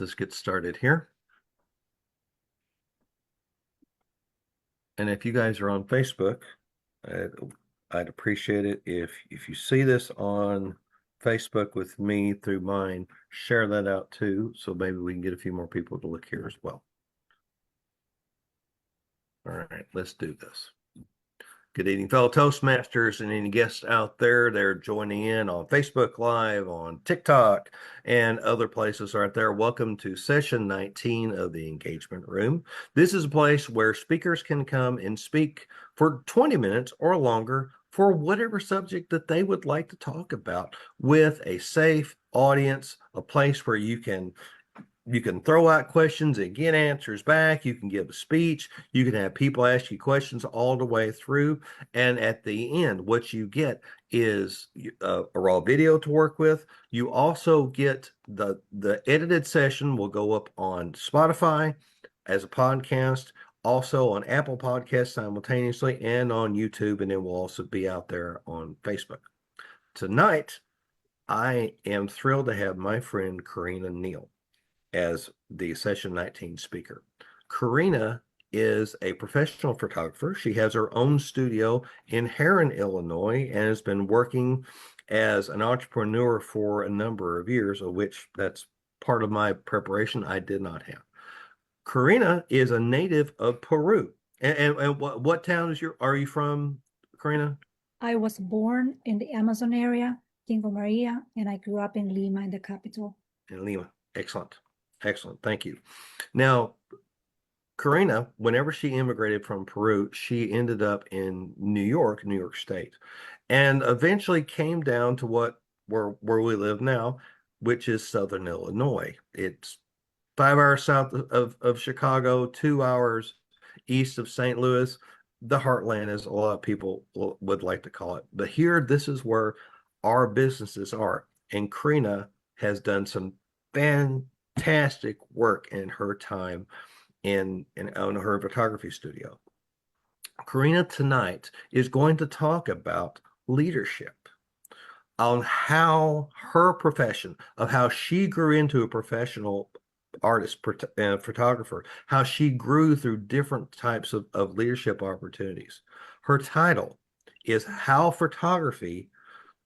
us get started here. And if you guys are on Facebook, I'd appreciate it if you see this on Facebook with me through mine, share that out too, so maybe we can get a few more people to look here as well. All right, let's do this. Good evening, fellow Toastmasters and any guests out there. They're joining in on Facebook Live, on TikTok, and other places right there. Welcome to session 19 of the Engagement Room. This is a place where speakers can come and speak for 20 minutes or longer for whatever subject that they would like to talk about, with a safe audience, a place where you can throw out questions and get answers back. You can give a speech. You can have people ask you questions all the way through. And at the end, what you get is a raw video to work with. You also get the edited session will go up on Spotify as a podcast, also on Apple Podcasts simultaneously, and on YouTube. And it will also be out there on Facebook. Tonight, I am thrilled to have my friend Karina Neill as the session 19 speaker. Karina is a professional photographer. She has her own studio in Heron, Illinois, and has been working as an entrepreneur for a number of years, of which that's part of my preparation I did not have. Karina is a native of Peru. And what town are you from, Karina? I was born in the Amazon area, Tingo Maria, and I grew up in Lima, in the capital. In Lima. Excellent. Excellent. Thank you. Now, Karina, whenever she immigrated from Peru, she ended up in New York State, and eventually came down to where we live now, which is Southern Illinois. It's 5 hours south of Chicago, 2 hours east of St. Louis, the heartland, as a lot of people would like to call it. But here, this is where our businesses are. And Karina has done some fantastic work in her time in her photography studio. Karina tonight is going to talk about leadership, on how her profession, of how she grew into a professional artist photographer, how she grew through different types of leadership opportunities. Her title is How Photography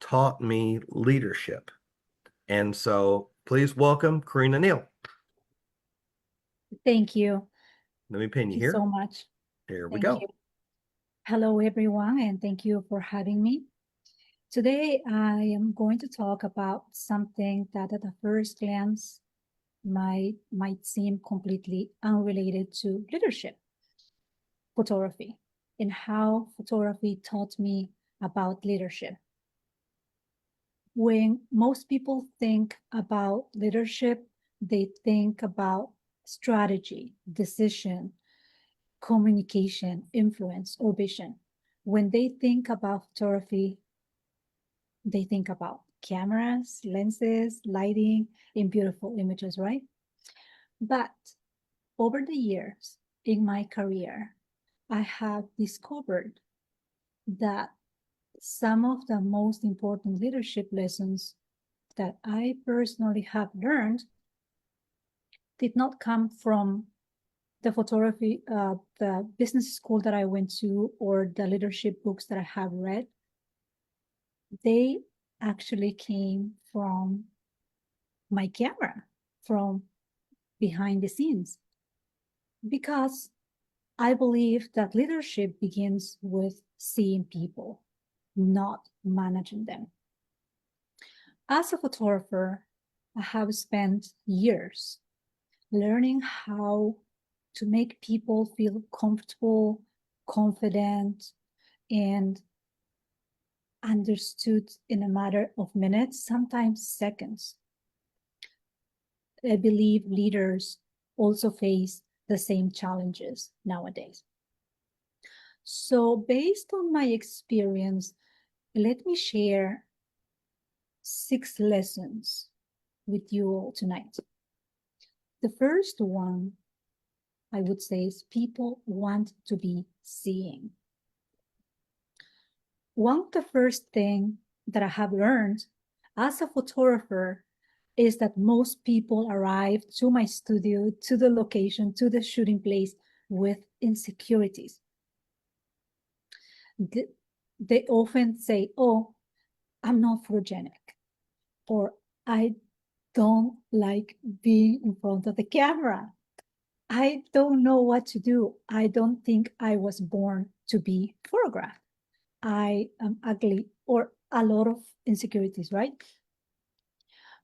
Taught Me Leadership. And so please welcome Karina Neill. Thank you. Let me pin you Thank here. you so much. Here we Thank go. you. Hello, everyone, and thank you for having me. Today, I am going to talk about something that at the first glance might seem completely unrelated to leadership: photography, and how photography taught me about leadership. When most people think about leadership, they think about strategy, decision, communication, influence, or vision. When they think about photography, they think about cameras, lenses, lighting, and beautiful images, right? But over the years in my career, I have discovered that some of the most important leadership lessons that I personally have learned did not come from the photography, the business school that I went to, or the leadership books that I have read. They actually came from my camera, from behind the scenes, because I believe that leadership begins with seeing people, not managing them. As a photographer, I have spent years learning how to make people feel comfortable, confident, and understood in a matter of minutes, sometimes seconds. I believe leaders also face the same challenges nowadays. So, based on my experience, let me share 6 lessons with you all tonight. The first one, I would say, is people want to be seen. One of the first thing that I have learned as a photographer is that most people arrive to my studio, to the location, to the shooting place with insecurities. They often say, oh, I'm not photogenic, or I don't like being in front of the camera. I don't know what to do. I don't think I was born to be photographed. I am ugly, or a lot of insecurities, right?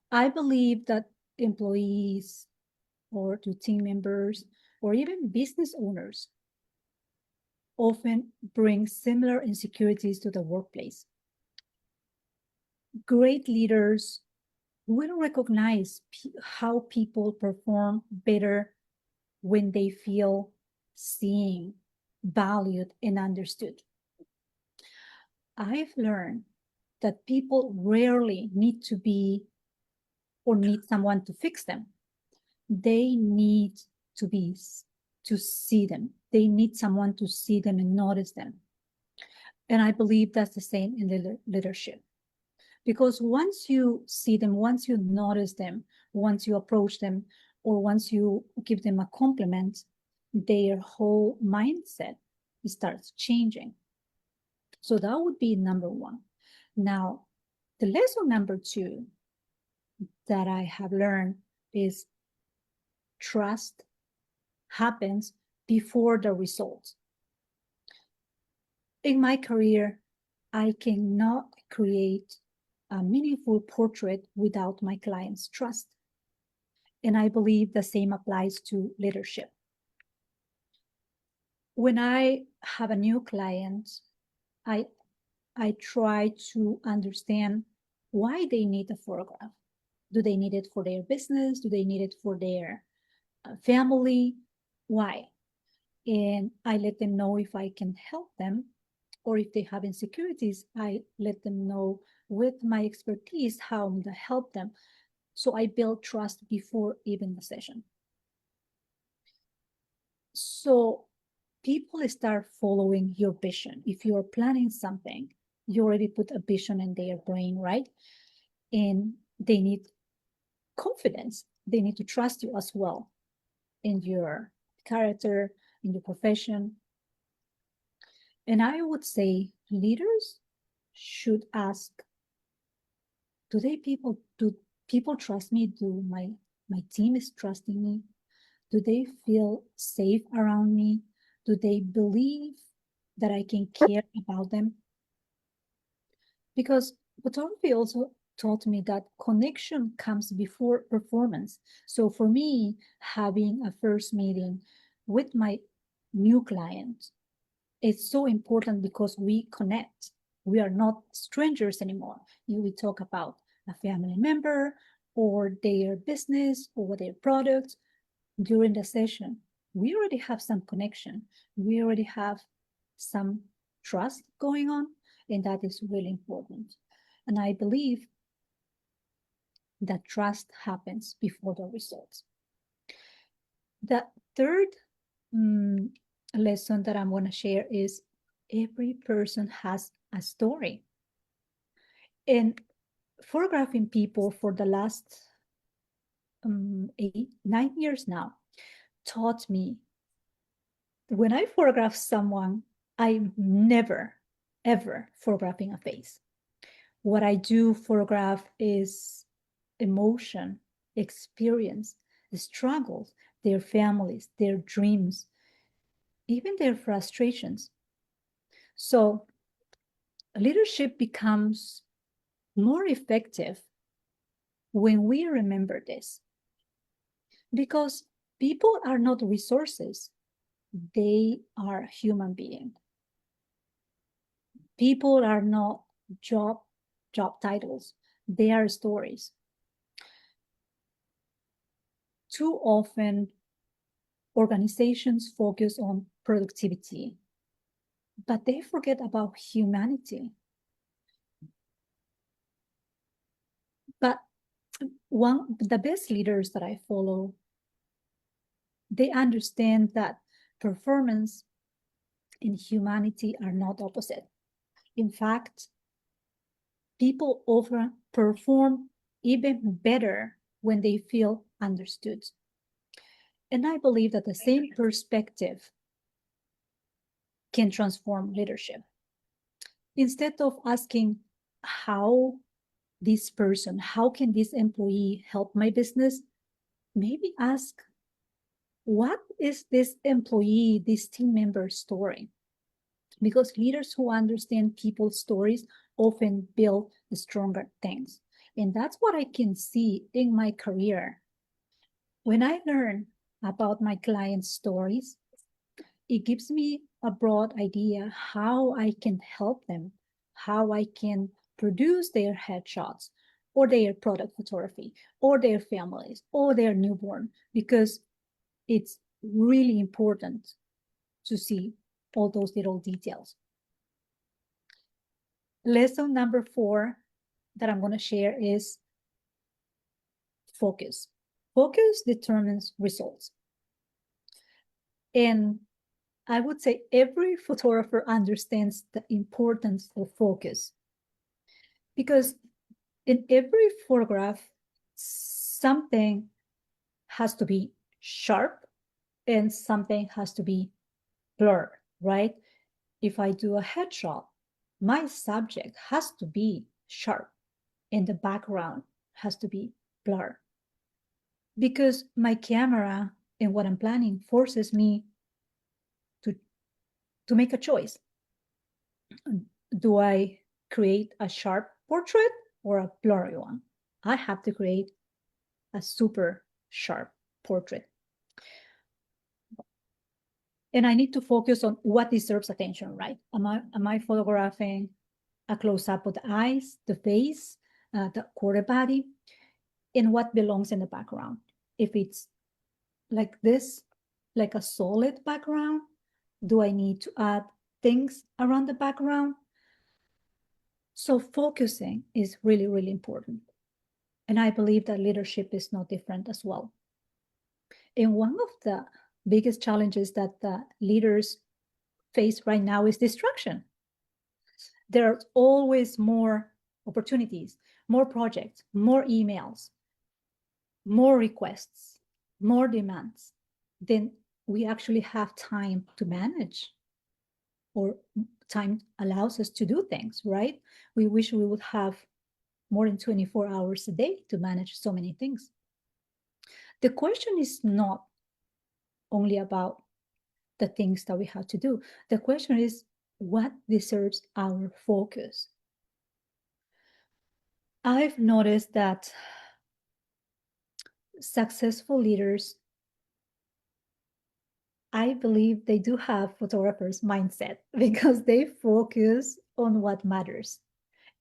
I believe that employees or to team members or even business owners often bring similar insecurities to the workplace. Great leaders will recognize how people perform better when they feel seen, valued, and understood. I've learned that people rarely need to be or need someone to fix them. They need to see them. They need someone to see them and notice them. And I believe that's the same in the leadership. Because once you see them, once you notice them, once you approach them, or once you give them a compliment, their whole mindset starts changing. So that would be number one. Now, the lesson number two that I have learned is trust happens before the result. In my career, I cannot create a meaningful portrait without my client's trust. And I believe the same applies to leadership. When I have a new client, I try to understand why they need a photograph. Do they need it for their business? Do they need it for their family? Why? And I let them know if I can help them, or if they have insecurities, I let them know with my expertise how to help them. So I build trust before even the session. So people start following your vision. If you're planning something, you already put a vision in their brain, right? And they need confidence. They need to trust you as well in your character, in your profession. And I would say leaders should ask, do people trust me? Do my team is trusting me? Do they feel safe around me? Do they believe that I can care about them? Because photography also taught me that connection comes before performance. So for me, having a first meeting with my new client, it's so important because we connect. We are not strangers anymore. We talk about a family member or their business or their product during the session. We already have some connection. We already have some trust going on, and that is really important. And I believe that trust happens before the results. The third lesson that I'm going to share is every person has a story. And photographing people for the last 9 years now taught me when I photograph someone, I'm never, ever photographing a face. What I do photograph is emotion, experience, the struggles, their families, their dreams, even their frustrations. So leadership becomes more effective when we remember this, because people are not resources, they are human beings. People are not job titles, they are stories. Too often, organizations focus on productivity, but they forget about humanity. But the best leaders that I follow, they understand that performance and humanity are not opposite. In fact, people often perform even better when they feel understood. And I believe that the same perspective can transform leadership. Instead of asking how how can this employee help my business? Maybe ask, what is this employee, this team member's story? Because leaders who understand people's stories often build the stronger things. And that's what I can see in my career. When I learn about my clients' stories, it gives me a broad idea how I can help them, how I can produce their headshots or their product photography or their families or their newborn, because it's really important to see all those little details. Lesson number 4 that I'm going to share is focus. Focus determines results. And I would say every photographer understands the importance of focus, because in every photograph, something has to be sharp and something has to be blurred, right? If I do a headshot, my subject has to be sharp and the background has to be blurred, because my camera and what I'm planning forces me to make a choice. Do I create a sharp portrait or a blurry one? I have to create a super sharp portrait. And I need to focus on what deserves attention, right? Am I photographing a close-up of the eyes, the face, the quarter body, and what belongs in the background? If it's like this, like a solid background, do I need to add things around the background? So focusing is really, really important. And I believe that leadership is no different as well. And one of the biggest challenges that the leaders face right now is distraction. There are always more opportunities, more projects, more emails, more requests, more demands than we actually have time to manage, or time allows us to do things, right? We wish we would have more than 24 hours a day to manage so many things. The question is not only about the things that we have to do. The question is, what deserves our focus? I've noticed that successful leaders, I believe they do have photographers' mindset, because they focus on what matters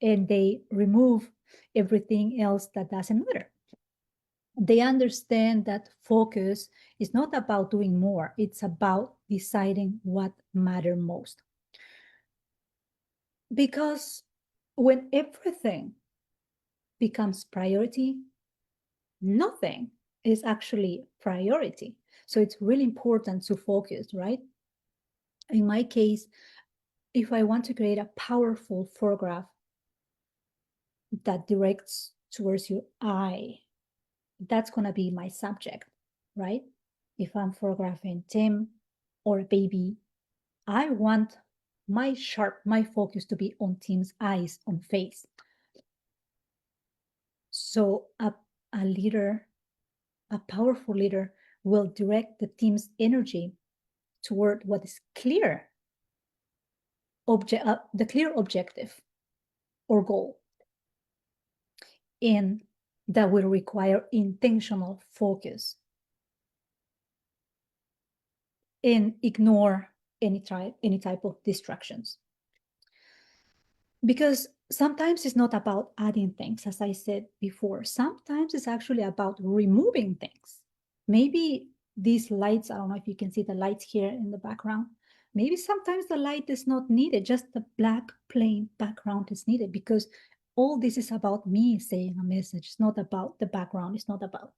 and they remove everything else that doesn't matter. They understand that focus is not about doing more, it's about deciding what matters most. Because when everything becomes priority, nothing is actually priority. So it's really important to focus, right? In my case, if I want to create a powerful photograph that directs towards your eye, that's going to be my subject, right? If I'm photographing Tim or a baby, I want my focus to be on Tim's eyes, on face. So a leader, a powerful leader, will direct the team's energy toward what is clear, the clear objective or goal, and that will require intentional focus and ignore any type of distractions. Because sometimes it's not about adding things, as I said before. Sometimes it's actually about removing things. Maybe these lights, I don't know if you can see the lights here in the background. Maybe sometimes the light is not needed, just the black plain background is needed, because all this is about me saying a message. It's not about the background. It's not about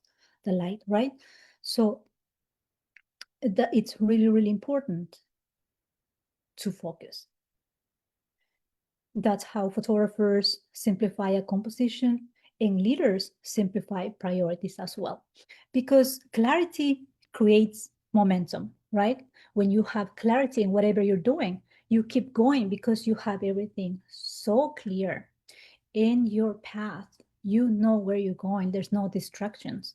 the light, right? So it's really, really important to focus. That's how photographers simplify a composition And leaders simplify priorities as well, because clarity creates momentum, right? When you have clarity in whatever you're doing, you keep going because you have everything so clear in your path. You know where you're going. There's no distractions.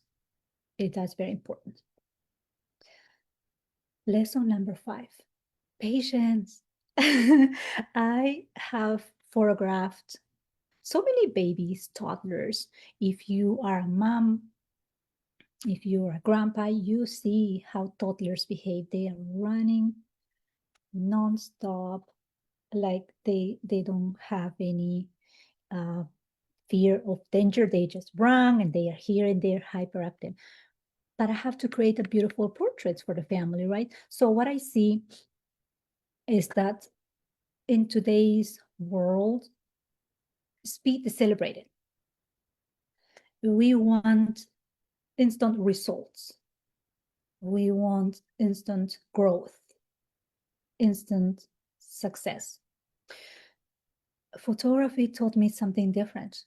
That's very important. Lesson number 5, patience. I have photographed so many babies, toddlers. If you are a mom, if you're a grandpa, you see how toddlers behave. They are running nonstop, like they don't have any uh, fear of danger. They just run and they are here and they're hyperactive. But I have to create a beautiful portraits for the family, right? So what I see is that in today's world, speed is celebrated. We want instant results. We want instant growth, instant success. Photography taught me something different.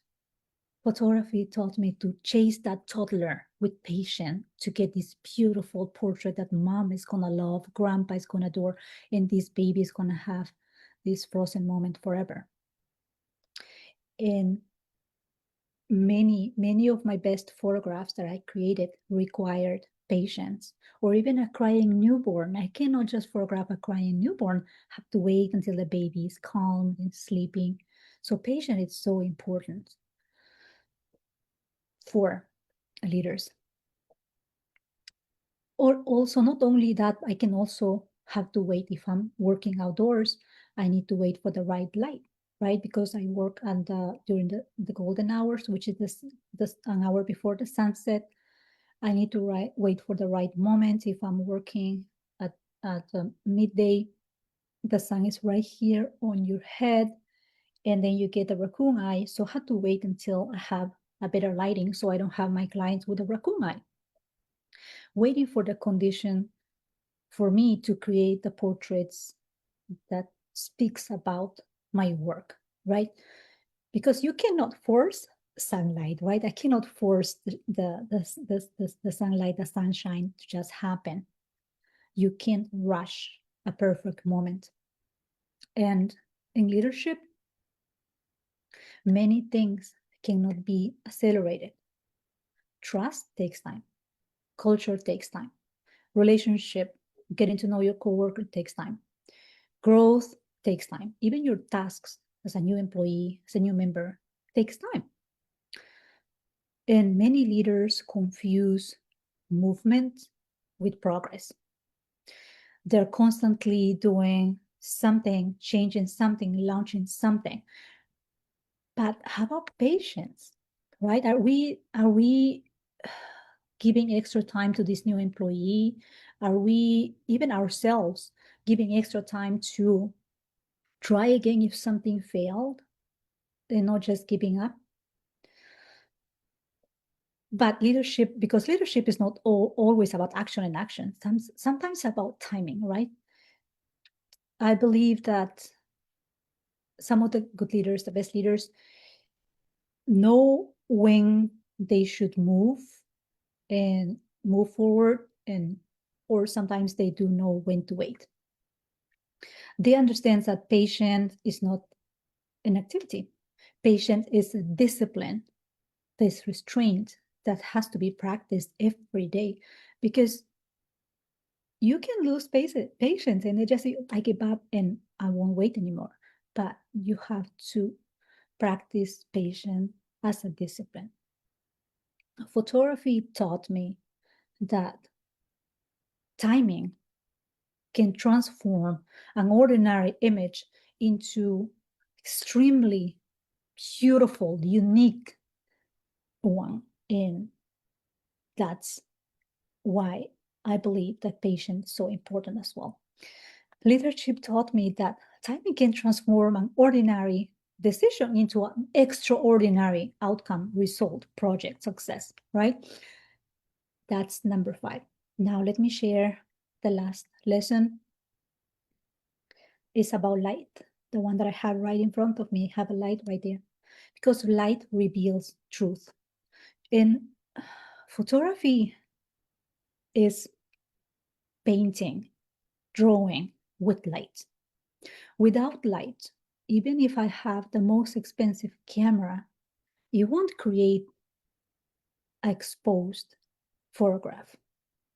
Photography taught me to chase that toddler with patience to get this beautiful portrait that mom is gonna love, grandpa is gonna adore, and this baby is gonna have this frozen moment forever. And many of my best photographs that I created required patience, or even a crying newborn. I cannot just photograph a crying newborn. I have to wait until the baby is calm and sleeping. So patience is so important for leaders. Or also, not only that, I can also have to wait if I'm working outdoors. I need to wait for the right light, right? Because I work during the golden hours, which is an hour before the sunset. I need to wait for the right moment. If I'm working at midday, the sun is right here on your head, and then you get a raccoon eye. So I have to wait until I have a better lighting so I don't have my clients with a raccoon eye. Waiting for the condition for me to create the portraits that speaks about my work, right? Because you cannot force sunlight, right? I cannot force the sunlight, the sunshine to just happen. You can't rush a perfect moment. And in leadership, many things cannot be accelerated. Trust takes time. Culture takes time. Relationship, getting to know your coworker takes time. Growth takes time. Even your tasks as a new employee, as a new member, takes time. And many leaders confuse movement with progress. They're constantly doing something, changing something, launching something. But how about patience, right? Are we giving extra time to this new employee? Are we, even ourselves, giving extra time to try again if something failed and not just giving up? But leadership, because leadership is not always about action and action, sometimes about timing, right? I believe that some of the good leaders, the best leaders, know when they should move and move forward, and or sometimes they do know when to wait. They understand that patience is not an activity. Patience is a discipline, this restraint that has to be practiced every day, because you can lose patience and they just say, I give up and I won't wait anymore. But you have to practice patience as a discipline. Photography taught me that timing can transform an ordinary image into extremely beautiful, unique one. And that's why I believe that patience is so important as well. Leadership taught me that timing can transform an ordinary decision into an extraordinary outcome, result, project, success, right? That's number 5. Now let me share the last lesson. It's about light. The one that I have right in front of me, I have a light right there. because light reveals truth. And photography is painting, drawing with light. Without light, even if I have the most expensive camera, it won't create an exposed photograph.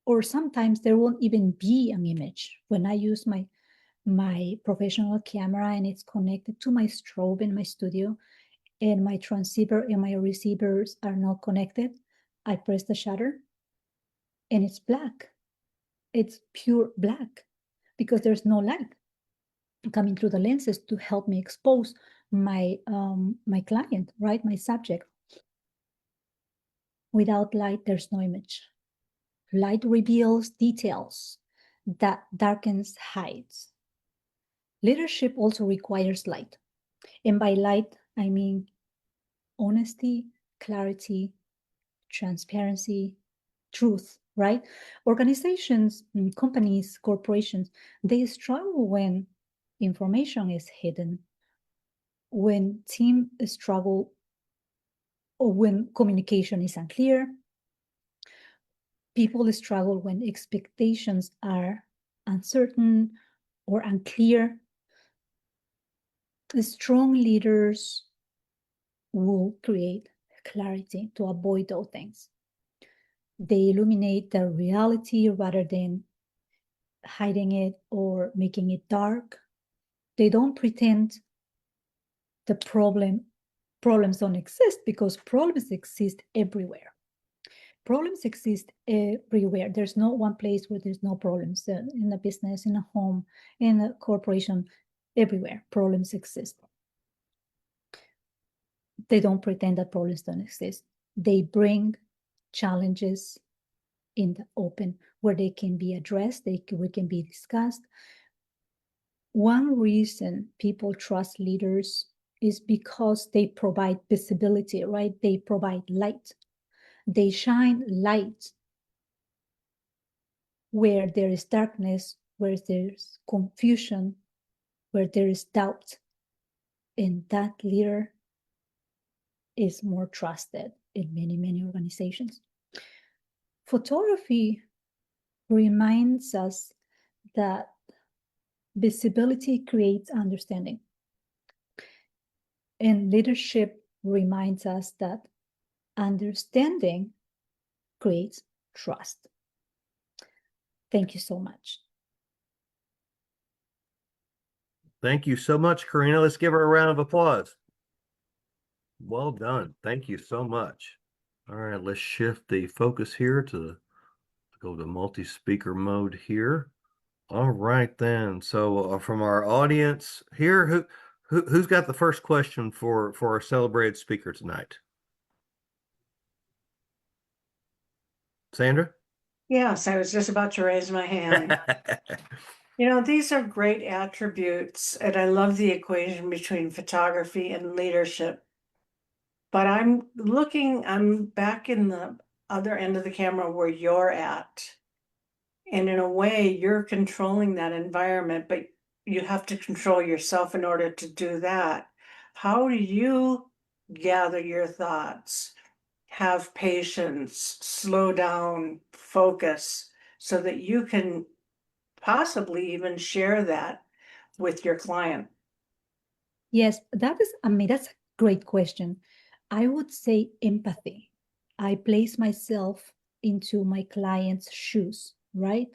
Or sometimes there won't even be an image. When I use my professional camera and it's connected to my strobe in my studio, and my transceiver and my receivers are not connected, I press the shutter and it's black. It's pure black because there's no light coming through the lenses to help me expose my my client, right? My subject. Without light, there's no image. Light reveals details that darkens hides. Leadership also requires light. And by light, I mean honesty, clarity, transparency, truth, right? Organizations, companies, corporations, they struggle when information is hidden, when team struggle, or when communication is unclear. People struggle when expectations are uncertain or unclear. The strong leaders will create clarity to avoid those things. They illuminate the reality rather than hiding it or making it dark. They don't pretend the problems don't exist, because problems exist everywhere. Problems exist everywhere. There's no one place where there's no problems. In a business, in a home, in a corporation, everywhere problems exist. They don't pretend that problems don't exist. They bring challenges in the open where they can be addressed, they can be discussed. One reason people trust leaders is because they provide visibility, right? They provide light. They shine light where there is darkness, where there's confusion, where there is doubt. And that leader is more trusted in many, many organizations. Photography reminds us that visibility creates understanding. And leadership reminds us that understanding creates trust. Thank you so much. Thank you so much, Karina. Let's give her a round of applause. Well done. Thank you so much. All right, let's shift the focus here to go to multi-speaker mode here. All right then. So from our audience here, who's got the first question for our celebrated speaker tonight? Sandra? Yes, I was just about to raise my hand. These are great attributes, and I love the equation between photography and leadership. But I'm back in the other end of the camera where you're at. And in a way, you're controlling that environment, but you have to control yourself in order to do that. How do you gather your thoughts, have patience, slow down, focus, so that you can possibly even share that with your client? Yes, that's a great question. I would say empathy. I place myself into my client's shoes, right?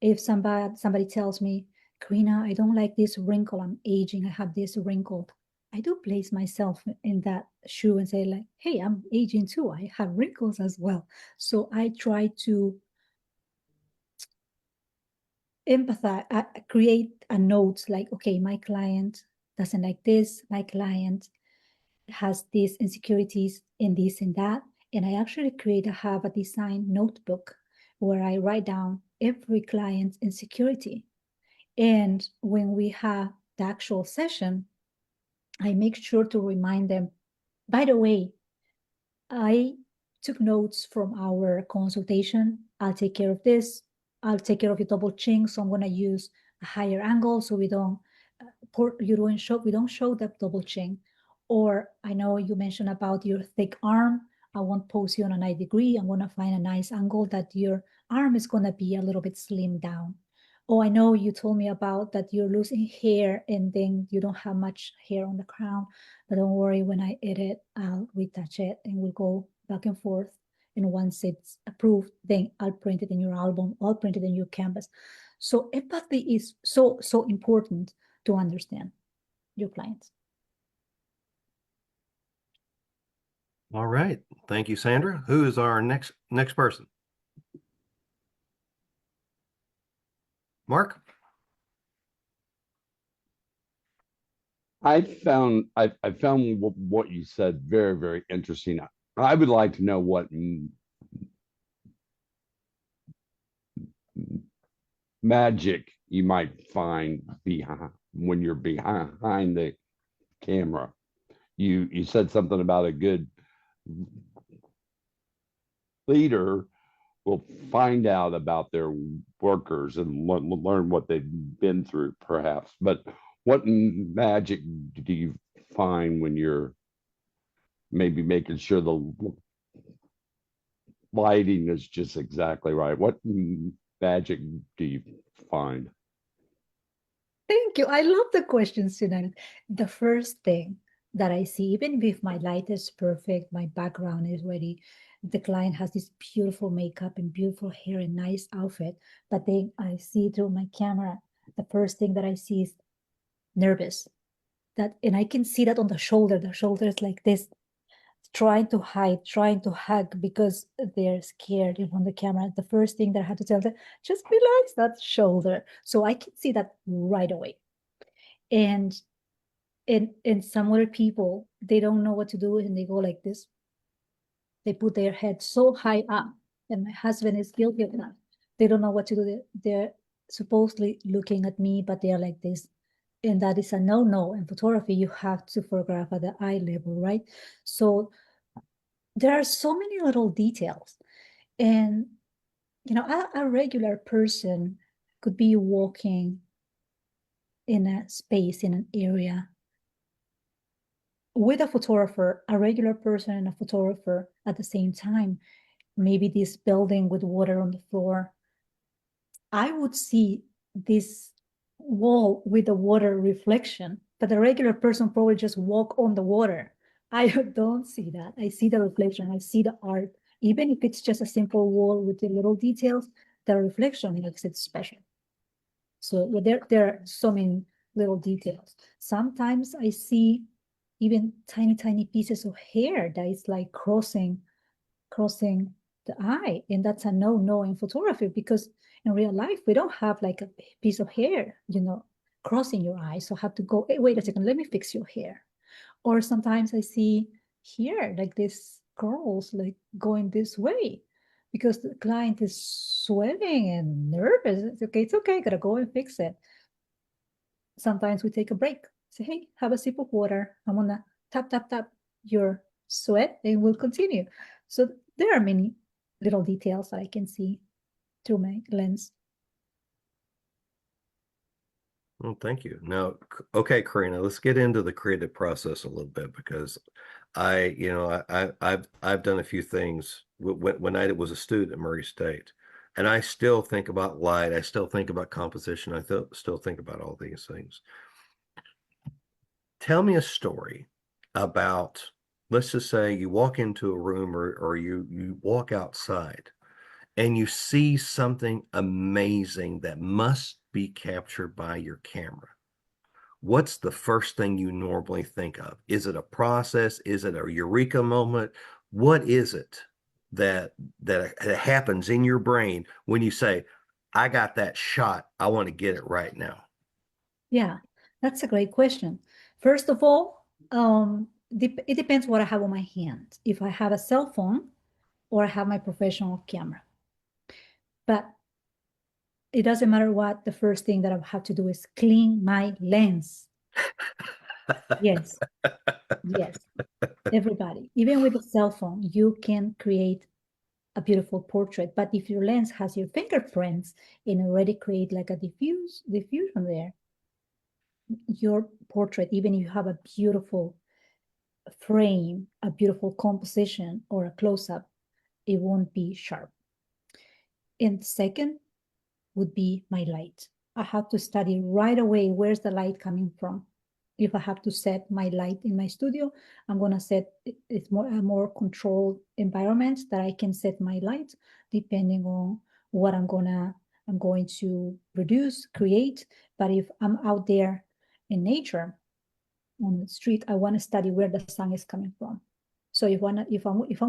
If somebody tells me, Karina, I don't like this wrinkle, I'm aging, I have this wrinkle. I do place myself in that shoe and say, like, hey, I'm aging too. I have wrinkles as well. So I try to empathize, create a note like, okay, my client doesn't like this, my client has these insecurities in this and that. And I actually have a design notebook where I write down every client's insecurity. And when we have the actual session, I make sure to remind them, by the way, I took notes from our consultation. I'll take care of this. I'll take care of your double chin. So I'm going to use a higher angle so we don't show that double chin. Or I know you mentioned about your thick arm. I won't pose you on a 90 degree. I'm going to find a nice angle that your arm is going to be a little bit slimmed down. Oh, I know you told me about that you're losing hair and then you don't have much hair on the crown, but don't worry, when I edit, I'll retouch it and we'll go back and forth. And once it's approved, then I'll print it in your album, I'll print it in your canvas. So empathy is so important to understand your clients. All right. Thank you, Sandra. Who is our next person? Mark? I found what you said very, very interesting. I would like to know what magic you might find behind when you're behind the camera. You said something about a good leader will find out about their workers and learn what they've been through, perhaps. But what magic do you find when you're maybe making sure the lighting is just exactly right? What magic do you find? Thank you. I love the questions tonight. The first thing that I see, even if my light is perfect, my background is ready, the client has this beautiful makeup and beautiful hair and nice outfit, but then I see through my camera, the first thing that I see is nervous. That, and I can see that on the shoulder. The shoulder is like this, trying to hide, trying to hug because they're scared on the camera. The first thing that I had to tell them, just relax that shoulder. So I can see that right away. And some other people, they don't know what to do and they go like this. They put their head so high up, and my husband is guilty of that. They don't know what to do. They're supposedly looking at me, but they are like this. And that is a no-no. In photography, you have to photograph at the eye level, right? So there are so many little details. And, you know, a regular person could be walking in a space, in an area with a photographer, a regular person and a photographer at the same time. Maybe this building with water on the floor. I would see this wall with the water reflection, but a regular person probably just walk on the water. I don't see that. I see the reflection. I see the art. Even if it's just a simple wall with the little details, the reflection makes it special. So there are so many little details. Sometimes I see even tiny pieces of hair that is like crossing the eye, and that's a no in photography, because in real life we don't have like a piece of hair, you know, crossing your eye. So I have to go, hey, wait a second, let me fix your hair. Or sometimes I see here like this curls like going this way because the client is sweating and nervous. It's okay, gotta go and fix it. Sometimes we take a break, say, hey, have a sip of water, I'm gonna tap your sweat, and we'll continue. So there are many little details that I can see through my lens. Well, thank you. Now, okay, Karina, let's get into the creative process a little bit, because I've done a few things when I was a student at Murray State, and I still think about light. I still think about composition. I still think about all these things. Tell me a story about, let's just say you walk into a room, or you walk outside and you see something amazing that must be captured by your camera. What's the first thing you normally think of? Is it a process? Is it a eureka moment? What is it that happens in your brain when you say, I got that shot, I want to get it right now? Yeah, that's a great question. First of all, it depends what I have on my hand. If I have a cell phone or I have my professional camera. But it doesn't matter what, the first thing that I have to do is clean my lens. Yes, yes, everybody. Even with a cell phone, you can create a beautiful portrait. But if your lens has your fingerprints and already create like a diffusion there, your portrait, even if you have a beautiful frame a beautiful composition or a close-up, it won't be sharp. And second would be my light. I have to study right away where's the light coming from. If I have to set my light in my studio, I'm gonna set it's a more controlled environment that I can set my light depending on what I'm going to produce, create. But if I'm out there in nature, on the street, I want to study where the sun is coming from. So if I'm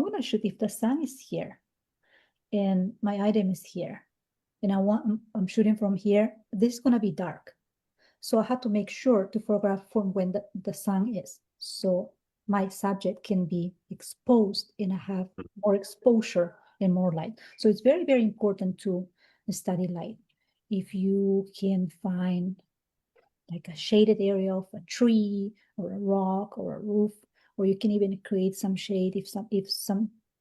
gonna shoot, if the sun is here and my item is here, and I'm shooting from here, this is gonna be dark. So I have to make sure to photograph from when the sun is. So my subject can be exposed and I have more exposure and more light. So it's very, very important to study light. If you can find like a shaded area of a tree or a rock or a roof, or you can even create some shade if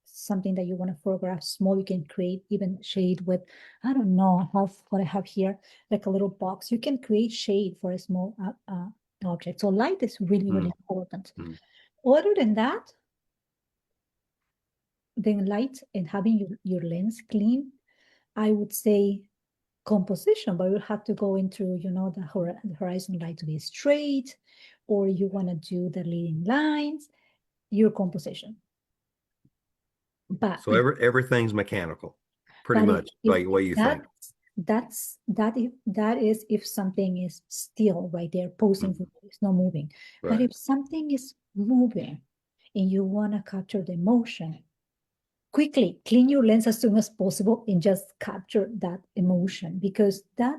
something that you want to photograph small, you can create even shade with, I don't know, what I have here, like a little box. You can create shade for a small object. So light is really, really important. Other than that, then light and having your lens clean, I would say composition, but you have to go into, the horizon light to be straight, or you want to do the leading lines, your composition. But So everything's mechanical, pretty much, like what you think. That is if something is still right there, posing, it's not moving. Right. But if something is moving and you want to capture the emotion, quickly clean your lens as soon as possible and just capture that emotion, because that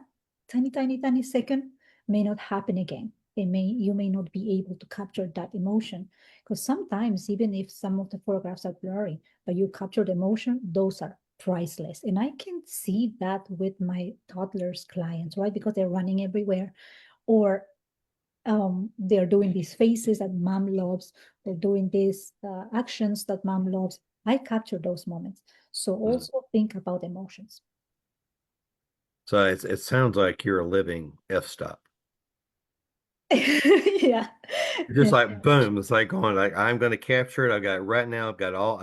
tiny second may not happen again. You may not be able to capture that emotion, because sometimes even if some of the photographs are blurry, but you capture the emotion, those are priceless. And I can see that with my toddlers clients, right? Because they're running everywhere, or they're doing these faces that mom loves, they're doing these actions that mom loves. I capture those moments. So also think about emotions. So it sounds like you're a living f-stop. Yeah. Just like boom, it's like going like I'm going to capture it. I've got right now. I've got all.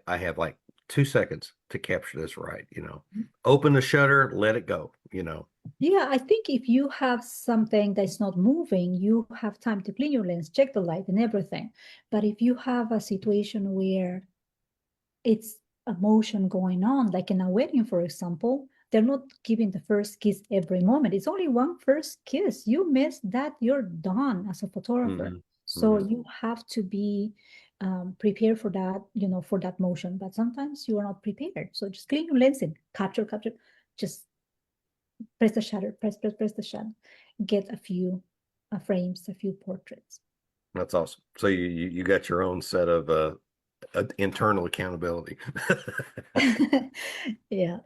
I have like 2 seconds to capture this right. Open the shutter, let it go. Yeah, I think if you have something that's not moving, you have time to clean your lens, check the light and everything. But if you have a situation where it's emotion going on, like in a wedding, for example, they're not giving the first kiss every moment. It's only one first kiss. You miss that, you're done as a photographer. So you have to be prepared for that, for that motion. But sometimes you are not prepared. So just clean your lens and capture, just press the shutter, press the shutter, get a few frames, a few portraits. That's awesome. So you got your own set of internal accountability. Yeah.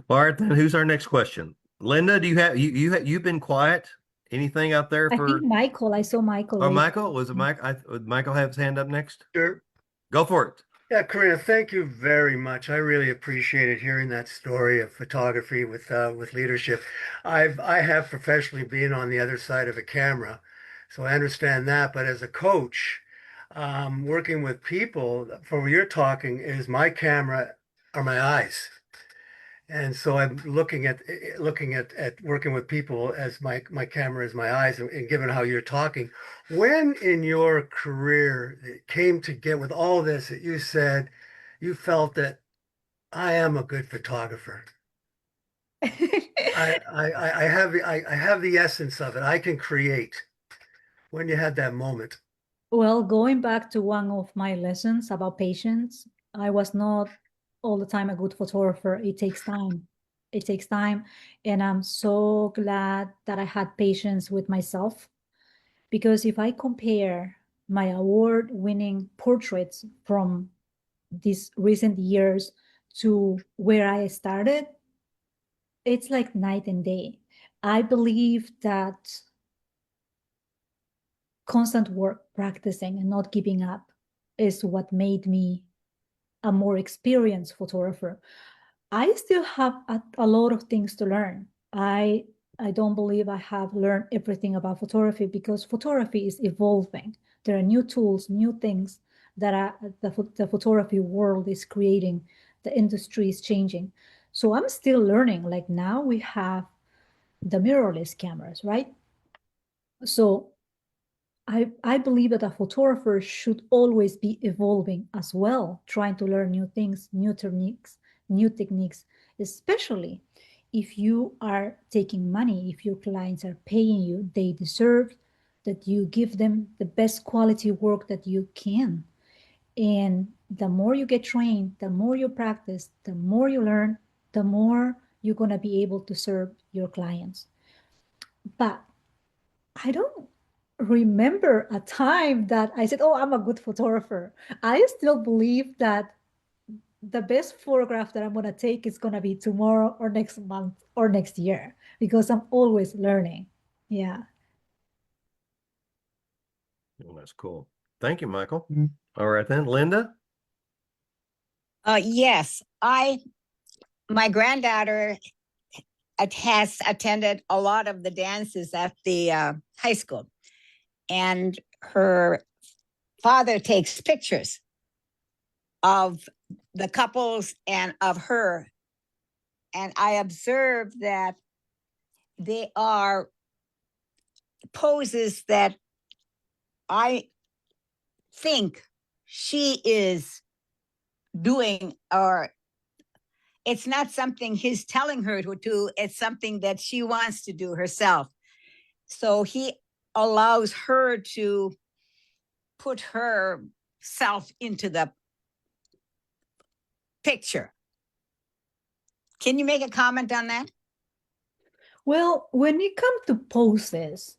All right, then who's our next question? Linda, do you have you've been quiet? Anything out there I for think Michael, I saw Michael. Oh, Michael? Was it Mike? Would Michael have his hand up next? Sure. Go for it. Yeah, Karina, thank you very much. I really appreciated hearing that story of photography with leadership. I have professionally been on the other side of a camera, so I understand that. But as a coach, working with people, for what you're talking is my camera are my eyes. And so I'm looking at working with people as my camera is my eyes, and given how you're talking, when in your career it came to get with all this that you said you felt that I am a good photographer. I have the essence of it. I can create. When you had that moment. Well, going back to one of my lessons about patience, I was not all the time a good photographer. It takes time. It takes time. And I'm so glad that I had patience with myself, because if I compare my award-winning portraits from these recent years to where I started, it's like night and day. I believe that constant work, practicing, and not giving up is what made me a more experienced photographer. I still have a lot of things to learn. I I don't believe I have learned everything about photography, because photography is evolving. There are new tools, new things that the photography world is creating. The industry is changing. So I'm still learning. Like now we have the mirrorless cameras, right? So I believe that a photographer should always be evolving as well, trying to learn new things, new techniques, especially if you are taking money, if your clients are paying you, they deserve that you give them the best quality work that you can. And the more you get trained, the more you practice, the more you learn, the more you're going to be able to serve your clients. But I don't remember a time that I said, "Oh, I'm a good photographer." I still believe that the best photograph that I'm going to take is going to be tomorrow or next month or next year, because I'm always learning. Yeah. Well, that's cool. Thank you, Michael. Mhm. All right then, Linda. Yes, my granddaughter has attended a lot of the dances at the high school, and her father takes pictures of the couples and of her. And I observed that they are poses that I think she is doing, or it's not something he's telling her to do, it's something that she wants to do herself. So he allows her to put herself into the picture. Can you make a comment on that? Well, when it comes to poses,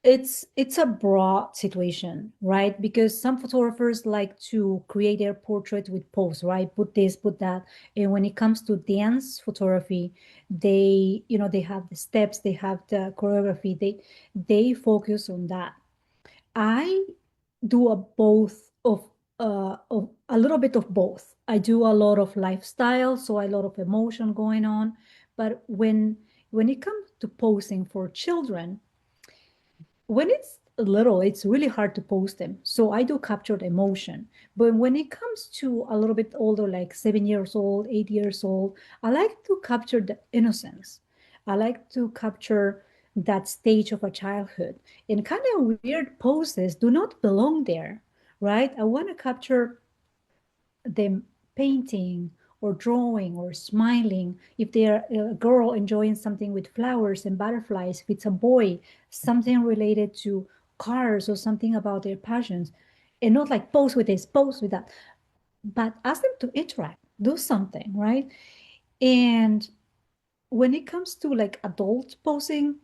it's a broad situation, right? Because some photographers like to create their portrait with pose, right? Put this, put that. And when it comes to dance photography, they have the steps, they have the choreography, they focus on that. I do a both of a little bit of both. I do a lot of lifestyle, so a lot of emotion going on. But when it comes to posing for children, when it's little, it's really hard to post them. So I do capture the emotion. But when it comes to a little bit older, like 7 years old, 8 years old, I like to capture the innocence. I like to capture that stage of a childhood. And kind of weird poses do not belong there, right? I want to capture them painting or drawing or smiling. If they're a girl enjoying something with flowers and butterflies, if it's a boy, something related to cars or something about their passions, and not like pose with this, pose with that, but ask them to interact, do something, right? And when it comes to like adult posing,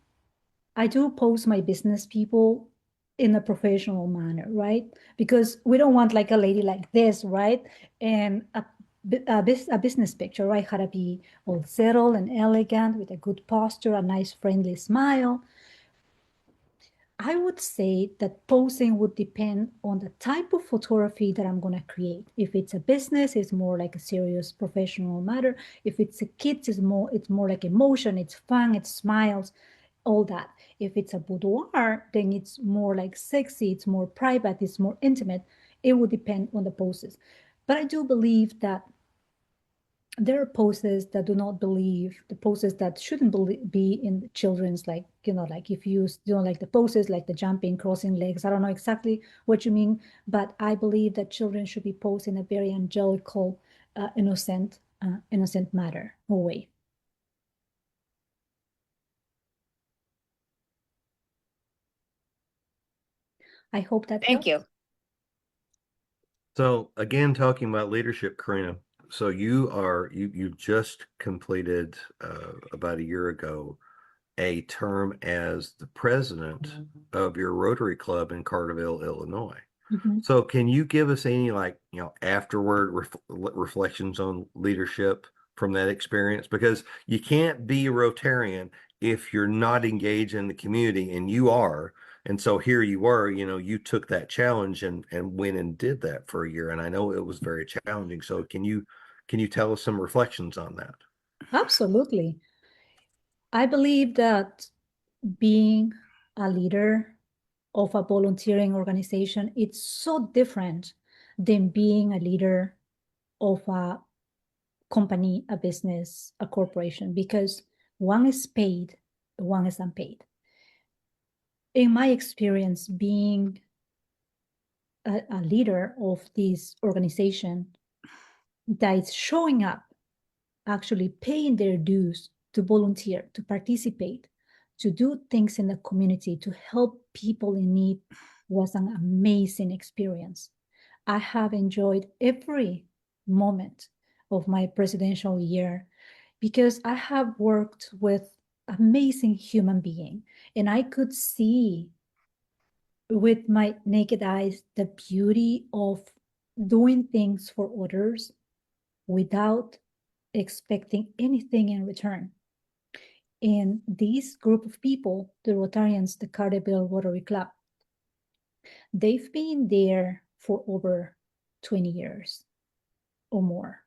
I do post my business people in a professional manner, right? Because we don't want like a lady like this, right? And a business picture, right? Had to be all settled and elegant with a good posture, a nice friendly smile. I would say that posing would depend on the type of photography that I'm going to create. If it's a business, it's more like a serious professional matter. If it's a kids, it's more like emotion, it's fun, it's smiles, all that. If it's a boudoir, then it's more like sexy, it's more private, it's more intimate. It would depend on the poses. But I do believe that there are poses that do not believe, the poses that shouldn't be in children's, like, like if you don't like the poses, like the jumping, crossing legs. I don't know exactly what you mean, but I believe that children should be posed in a very angelical, innocent matter or way. I hope that Thank helps. you. So again, talking about leadership, Karina. So you just completed about a year ago a term as the president of your Rotary Club in Carterville, Illinois. Mhm. So can you give us any afterward reflections on leadership from that experience? Because you can't be a Rotarian if you're not engaged in the community, and you are. And so here you were, you took that challenge and went and did that for a year. And I know it was very challenging. So can you tell us some reflections on that? Absolutely. I believe that being a leader of a volunteering organization, it's so different than being a leader of a company, a business, a corporation, because one is paid, one is unpaid. In my experience, being a leader of this organization that is showing up, actually paying their dues to volunteer, to participate, to do things in the community, to help people in need was an amazing experience. I have enjoyed every moment of my presidential year because I have worked with amazing human being, and I could see with my naked eyes the beauty of doing things for others without expecting anything in return. And this group of people, the Rotarians, the Carterville Rotary Club, they've been there for over 20 years or more.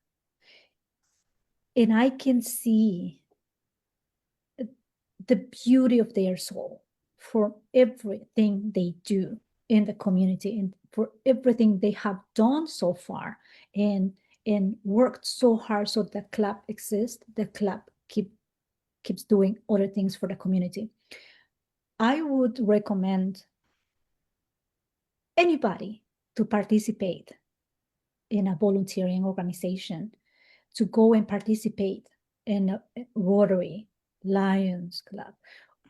And I can see the beauty of their soul for everything they do in the community and for everything they have done so far and worked so hard so the club exists, the club keeps doing other things for the community. I would recommend anybody to participate in a volunteering organization, to go and participate in a Rotary, Lions Club,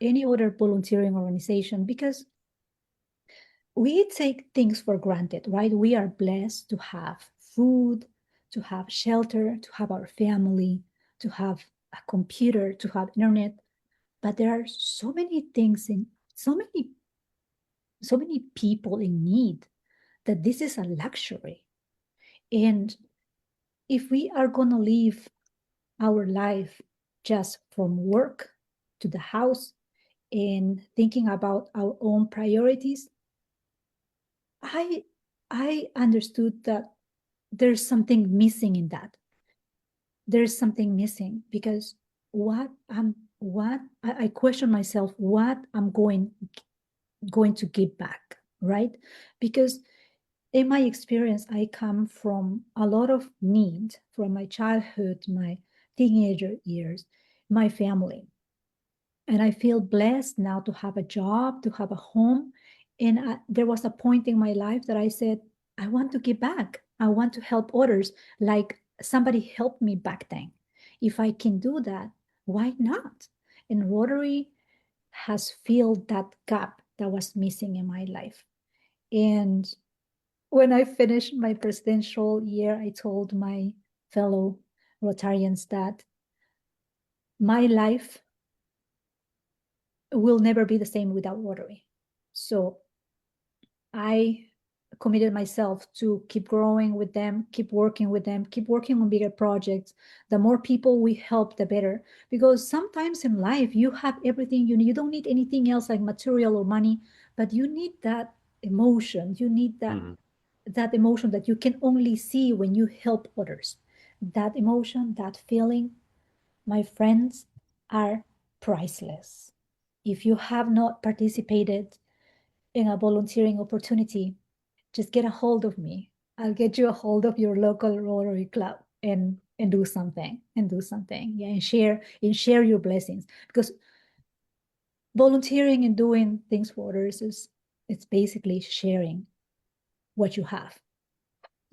any other volunteering organization, because we take things for granted, right? We are blessed to have food, to have shelter, to have our family, to have a computer, to have internet. But there are so many things in so many people in need that this is a luxury. And if we are going to live our life just from work to the house and thinking about our own priorities, I understood that there's something missing in that. There's something missing because I question myself what I'm going to give back, right? Because in my experience, I come from a lot of need from my childhood, my teenager years, my family. And I feel blessed now to have a job, to have a home. And there was a point in my life that I said, I want to give back. I want to help others like somebody helped me back then. If I can do that, why not? And Rotary has filled that gap that was missing in my life. And when I finished my presidential year, I told my fellow Rotarians that my life will never be the same without Rotary. So I committed myself to keep growing with them, keep working with them, keep working on bigger projects. The more people we help, the better. Because sometimes in life, you have everything you need. You don't need anything else like material or money, but you need that emotion. You need that emotion that you can only see when you help others. That emotion, that feeling, my friends, are priceless. If you have not participated in a volunteering opportunity, just get a hold of me. I'll get you a hold of your local Rotary Club and do something Yeah, and share your blessings, because volunteering and doing things for others it's basically sharing what you have.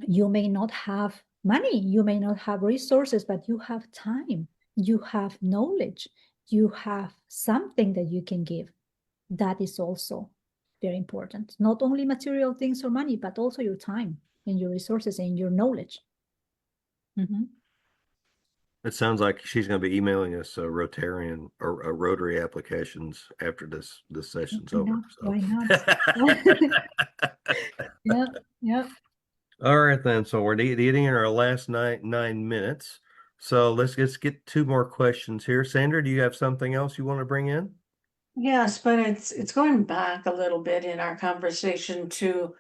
You may not have money, you may not have resources, but you have time, you have knowledge, you have something that you can give. That is also very important. Not only material things or money, but also your time and your resources and your knowledge. Mm-hmm. It sounds like she's going to be emailing us Rotarian or Rotary applications after this session's over. So. Why not? Yeah, yeah. All right, then. So we're eating in our last 9 minutes. So let's just get two more questions here. Sandra, do you have something else you want to bring in? Yes, but it's going back a little bit in our conversation to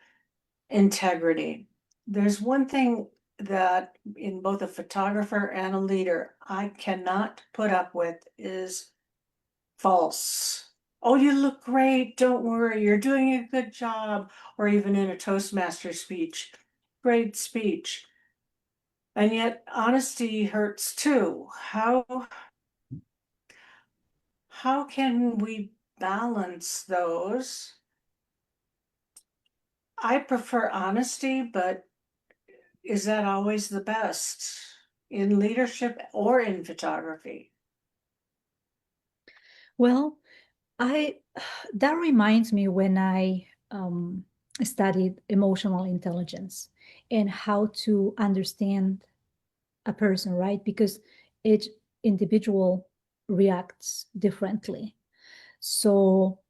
integrity. There's one thing that in both a photographer and a leader I cannot put up with is false. Oh, you look great. Don't worry. You're doing a good job. Or even in a Toastmaster speech. Great speech. And yet honesty hurts too. How can we balance those? I prefer honesty, but is that always the best in leadership or in photography? Well, I that reminds me when I studied emotional intelligence and how to understand a person, right? Because each individual reacts differently. So,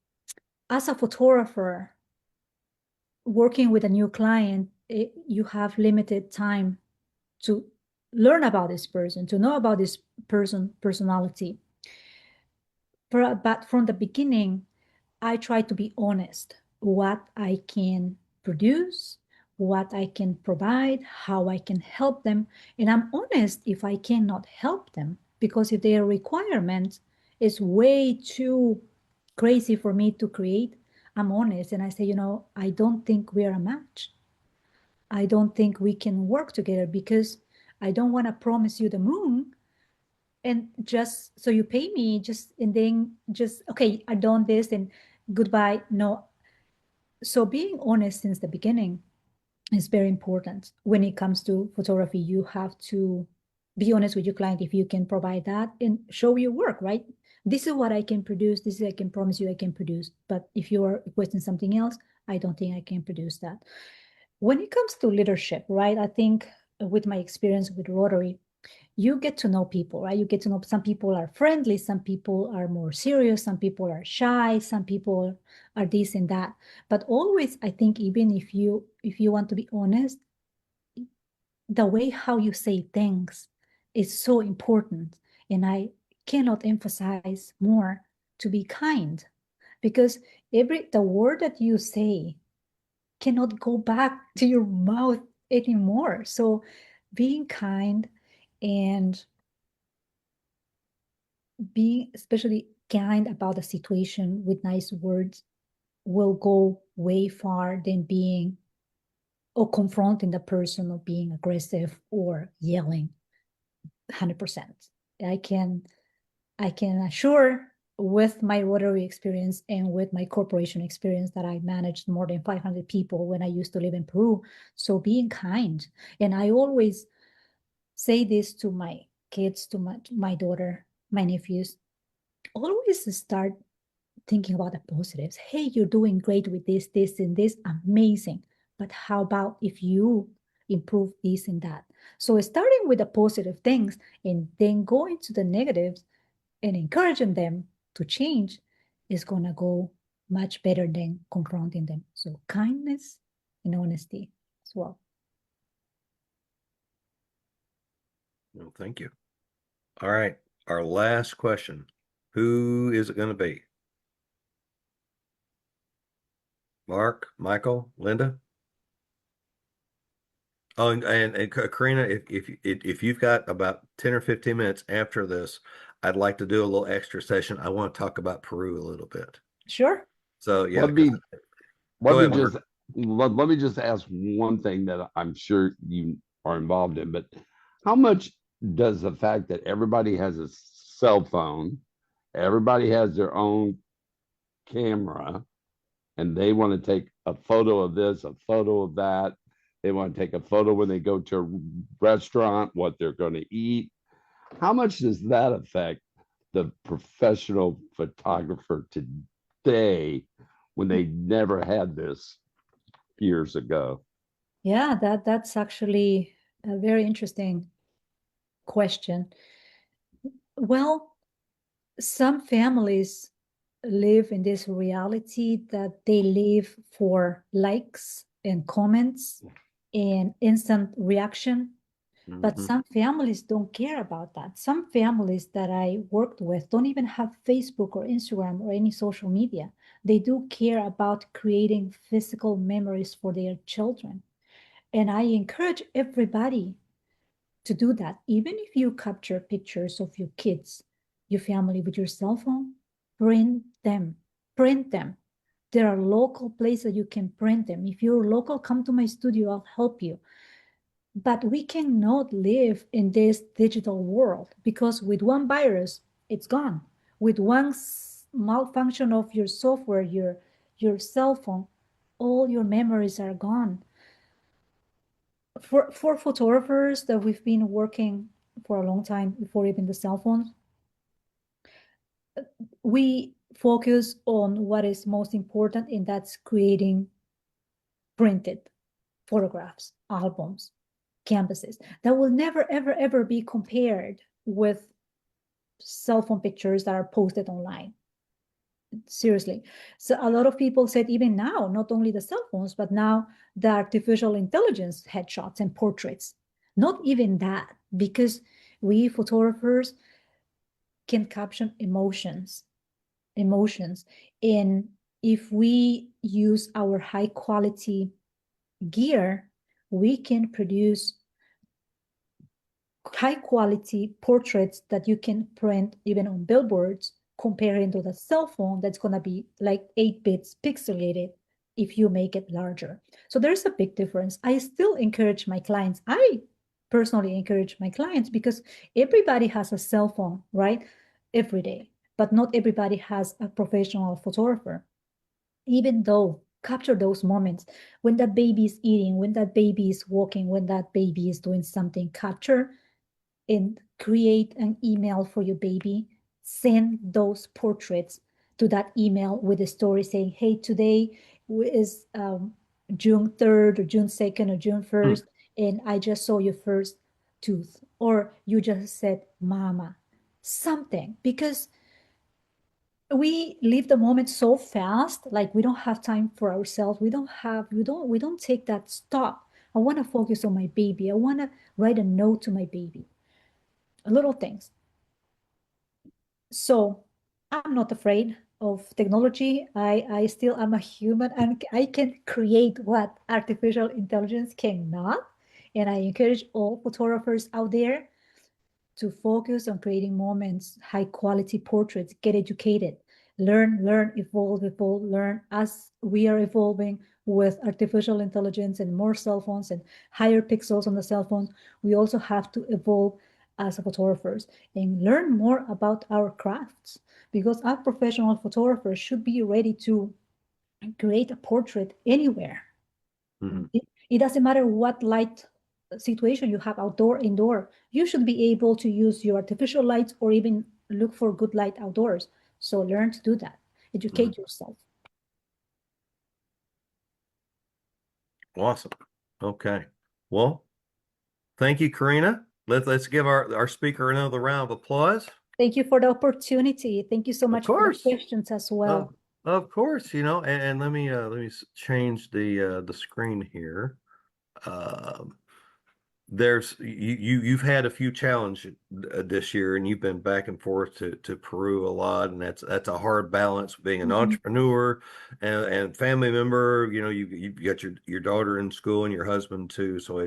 as a photographer, working with a new client, you have limited time to learn about this person, to know about this personality. But from the beginning, I try to be honest, what I can produce, what I can provide, how I can help them. And I'm honest if I cannot help them, because if their requirement is way too crazy for me to create, I'm honest and I say, I don't think we're a match. I don't think we can work together because I don't want to promise you the moon and just so you pay me just and then just okay, I done this and goodbye. No. So being honest since the beginning is very important. When it comes to photography, you have to be honest with your client if you can provide that and show your work, right? This is what I can produce. This is I can promise you I can produce. But if you are requesting something else, I don't think I can produce that. When it comes to leadership, right? I think with my experience with Rotary, you get to know people, right? You get to know some people are friendly, some people are more serious, some people are shy, some people are this and that. But always, I think even if you want to be honest, the way how you say things is so important. And I cannot emphasize more to be kind, because the word that you say cannot go back to your mouth anymore. So being kind and being especially kind about the situation with nice words will go way far than being or confronting the person or being aggressive or yelling 100%. I can assure with my Rotary experience and with my corporation experience that I managed more than 500 people when I used to live in Peru. So being kind. And I always say this to my kids, to my daughter, my nephews, always start thinking about the positives. Hey, you're doing great with this, and this, amazing. But how about if you improve this and that? So starting with the positive things and then going to the negatives and encouraging them to change is going to go much better than confronting them. So kindness and honesty as well. Well, thank you. All right. Our last question. Who is it going to be? Mark, Michael, Linda? Oh, and Karina, if you've got about 10 or 15 minutes after this, I'd like to do a little extra session. I want to talk about Peru a little bit. Sure. So yeah, Let me go let me ahead, just let me just ask one thing that I'm sure you are involved in, but how much does the fact that everybody has a cell phone, everybody has their own camera, and they want to take a photo of this, a photo of that, they want to take a photo when they go to a restaurant, what they're going to eat, how much does that affect the professional photographer today when they never had this years ago? Yeah, that's actually a very interesting question. Well, some families live in this reality that they live for likes and comments and instant reaction. But Mhm. some families don't care about that. Some families that I worked with don't even have Facebook or Instagram or any social media. They do care about creating physical memories for their children. And I encourage everybody to do that. Even if you capture pictures of your kids, your family with your cell phone, print them. Print them. There are local places you can print them. If you're local, come to my studio, I'll help you. But we cannot live in this digital world because with one virus, it's gone. With one malfunction of your software, your cell phone, all your memories are gone. For photographers that we've been working for a long time before even the cell phones, we focus on what is most important, and that's creating printed photographs, albums, canvases that will never, ever, ever be compared with cell phone pictures that are posted online. Seriously. So a lot of people said even now, not only the cell phones, but now the artificial intelligence headshots and portraits. Not even that, because we photographers can caption emotions. And if we use our high quality gear, we can produce high quality portraits that you can print even on billboards, comparing to the cell phone that's going to be like 8 bits pixelated if you make it larger. So there's a big difference. I still encourage my clients. I personally encourage my clients because everybody has a cell phone, right? Every day, but not everybody has a professional photographer. Even though capture those moments when that baby is eating, when that baby is walking, when that baby is doing something, capture and create an email for your baby. Send those portraits to that email with a story saying, hey, today is June 3rd or June 2nd or June 1st, and I just saw your first tooth, or you just said mama, something, because we live the moment so fast, like we don't have time for ourselves. We don't take that stop. I want to focus on my baby. I want to write a note to my baby. Little things. So I'm not afraid of technology. I still am a human, and I can create what artificial intelligence cannot. And I encourage all photographers out there to focus on creating moments, high quality portraits, get educated, learn, evolve, learn. As we are evolving with artificial intelligence and more cell phones and higher pixels on the cell phones, we also have to evolve as photographers and learn more about our crafts, because our professional photographers should be ready to create a portrait anywhere. Mhm. It doesn't matter what light situation you have, outdoor, indoor. You should be able to use your artificial lights or even look for good light outdoors. So learn to do that. Educate yourself. Awesome. Okay. Well, thank you, Karina. Let's give our speaker another round of applause. Thank you for the opportunity. Thank you so much for the course. questions as well. Of course, and let me change the screen here. You've had a few challenges this year, and you've been back and forth to Peru a lot, and that's a hard balance being an entrepreneur and family member. You've got your daughter in school and your husband too, so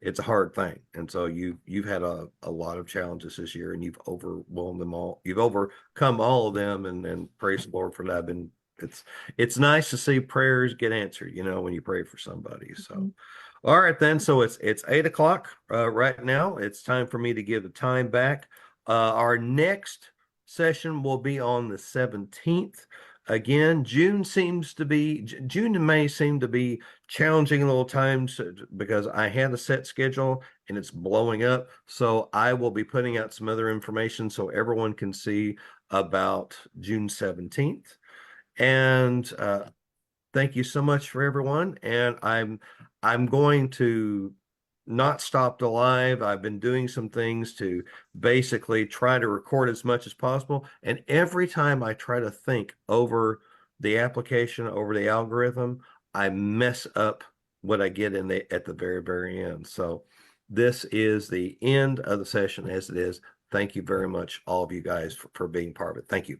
it's a hard thing. And so you've had a lot of challenges this year, and you've overwhelmed them all. You've overcome all of them, and praise the Lord for that. It's nice to see prayers get answered, when you pray for somebody. So. All right, then. So it's 8 o'clock right now. It's time for me to give the time back. Our next session will be on the 17th. Again, June and May seem to be challenging little times because I had a set schedule and it's blowing up. So I will be putting out some other information so everyone can see about June 17th. And thank you so much for everyone. And I'm going to not stop the live. I've been doing some things to basically try to record as much as possible. And every time I try to think over the application, over the algorithm, I mess up what I get at the very, very end. So this is the end of the session as it is. Thank you very much, all of you guys, for being part of it. Thank you.